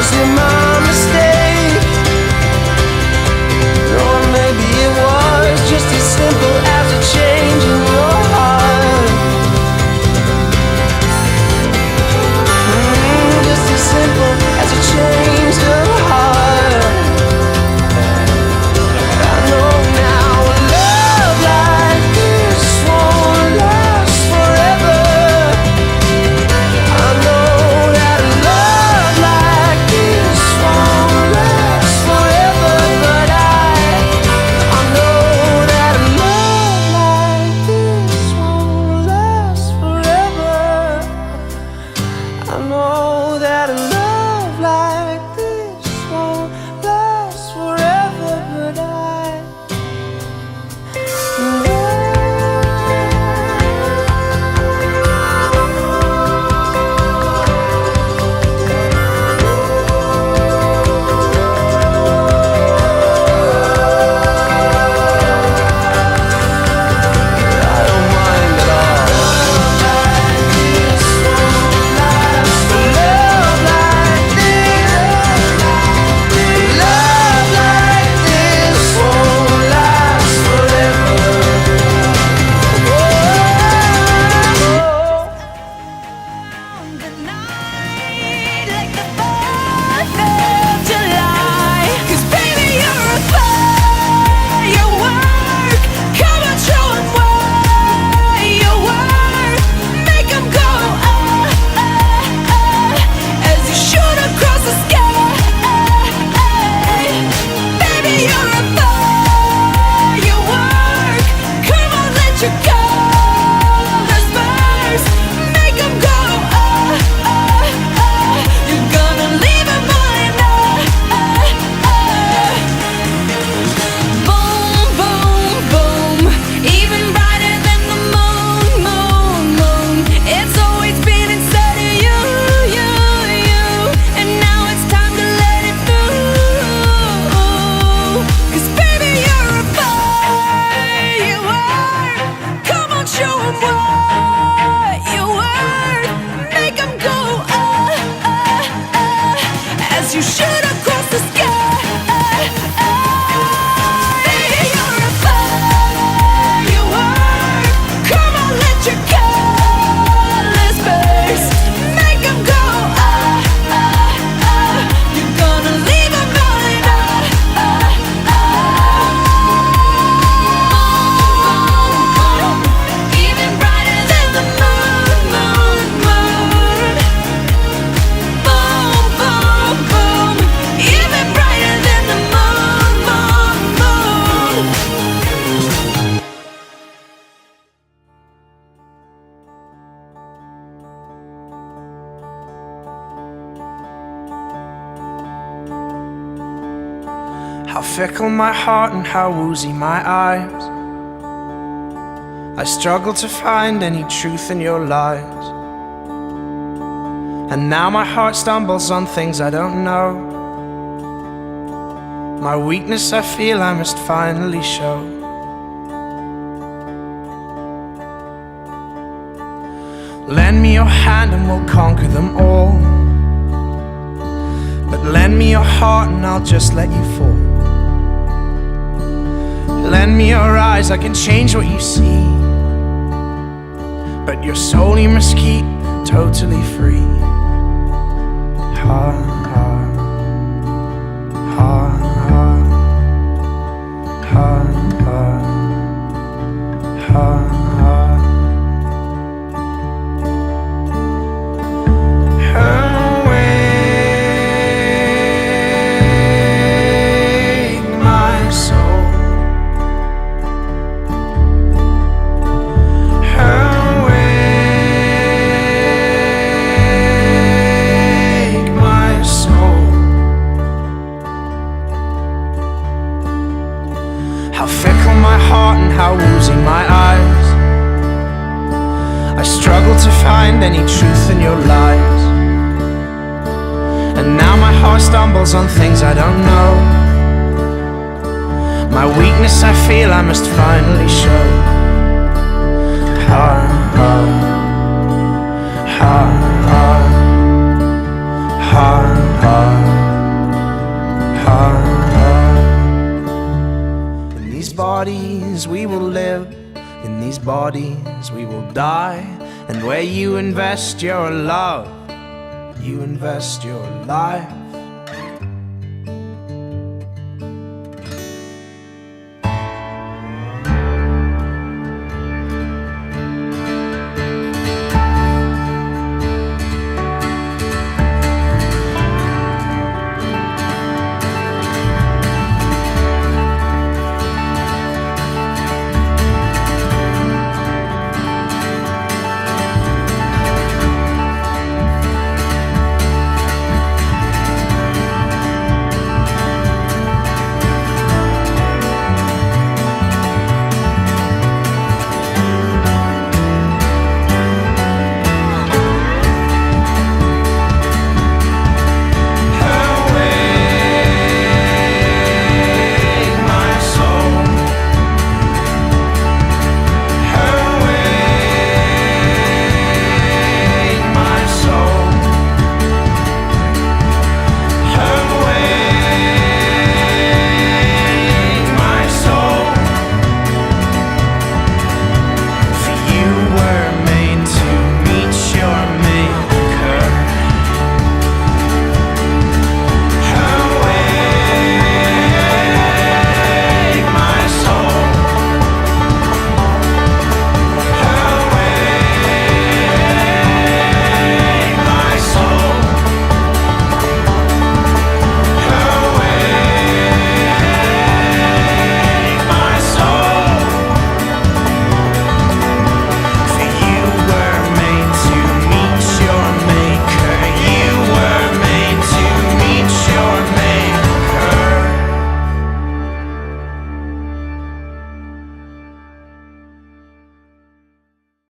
Was it my mistake? Or maybe it was just as simple as a change in your heart. Just as simple as a change of heart. I know now a love like this won't last forever. I know that a love like this won't last forever. But I know that a love like this won't last forever. I know that a love like this won't last forever. But I don't mind at all. Love like this, love like this won't last forever. The night like the 4th of July. 'Cause baby, you're a firework. Come on, show 'em what you worth. Make 'em go as you shoot across the sky. Baby, you're a firework. Come on, let your colors burst. Make 'em go you're gonna leave 'em behind. Boom, boom, boom. Even brighter than the moon, moon, moon. It's always been inside of you, you, you. And now it's time to let it through. 'Cause baby, you're a firework. Come on, show 'em what you're worth. Make 'em go as you shoot across the sky. Baby, you're a firework. Come on, let your colors burst. Make 'em go you're gonna leave 'em behind. Even brighter than the moon, moon, moon. Boom, boom, boom. Even brighter than the moon, moon, moon. How fickle my heart and how woozy my eyes. I struggle to find any truth in your lies. And now my heart stumbles on things I don't know. My weakness I feel I must finally show. Lend me your hand and we'll conquer them all. But lend me your heart and I'll just let you fall. Lend me your eyes, I can change what you see. But your soul you must keep totally free. Ha, ha, ha, ha, ha, ha, ha, ha. Awake my soul. Awake my soul. How fickle my heart and how woozy my eyes. I struggle to find any truth in your lies. And now my heart stumbles on things I don't know. My weakness I feel I must finally show. Ha, ha, ha, ha, ha, ha. bodies we will live, in these bodies we will die. And where you invest your love, you invest your life.